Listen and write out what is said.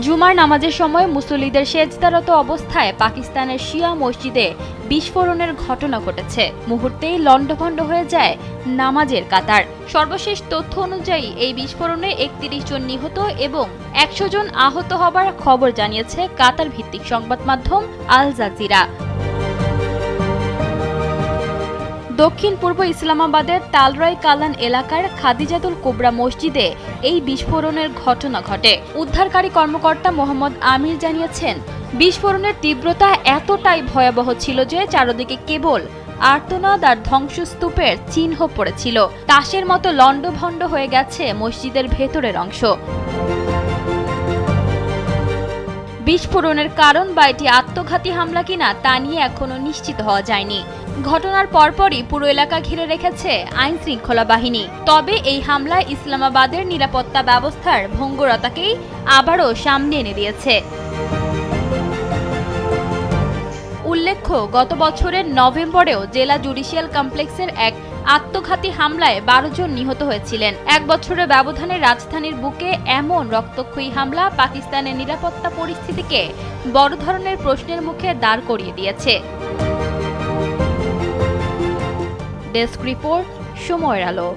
জুমার নামাজের সময় মুসল্লিদের সেজদারত অবস্থায় পাকিস্তানের শিয়া মসজিদে বিস্ফোরণের ঘটনা ঘটেছে। মুহূর্তেই লণ্ডভণ্ড হয়ে যায় নামাজের কাতার। সর্বশেষ তথ্য অনুযায়ী এই বিস্ফোরণে ৩১ জন নিহত এবং ১০০ জন আহত হবার খবর জানিয়েছে কাতার ভিত্তিক সংবাদ মাধ্যম আল জাজিরা। দক্ষিণ পূর্ব ইসলামাবাদের তালরয় কালান এলাকার খাদিজাতুল কুবরা মসজিদে এই বিস্ফোরণের ঘটনা ঘটে। উদ্ধারকারী কর্মকর্তা মোহাম্মদ আমির জানিয়েছেন, বিস্ফোরণের তীব্রতা এতটাই ভয়াবহ ছিল যে চারদিকে কেবল আর্তনাদ আর ধ্বংসস্তূপের চিহ্ন পড়েছিল। তাসের মতো লণ্ডভণ্ড হয়ে গেছে মসজিদের ভেতরের অংশ। বিস্ফোরণের কারণ বা এটি আত্মঘাতী হামলা কিনা তা নিয়ে এখনো নিশ্চিত হওয়া যায়নি। ঘটনার পরপরই পুরো এলাকা ঘিরে রেখেছে আইন শৃঙ্খলা বাহিনী। তবে এই হামলায় ইসলামাবাদের নিরাপত্তা ব্যবস্থার ভঙ্গুরতাকেই আবারও সামনে এনে দিয়েছে। উল্লেখ্য, গত বছরের নভেম্বরেও জেলা জুডিশিয়াল কমপ্লেক্সের এক আত্মঘাতী হামলায় ১২ জন নিহত হয়েছিলেন। এক বছরের ব্যবধানে রাজধানীর বুকে এমন রক্তক্ষয়ী হামলা পাকিস্তানের নিরাপত্তা পরিস্থিতিকে বড় ধরনের প্রশ্নের মুখে দাঁড় করিয়ে দিয়েছে। ডেস্ক রিপোর্ট, সময়ের আলো।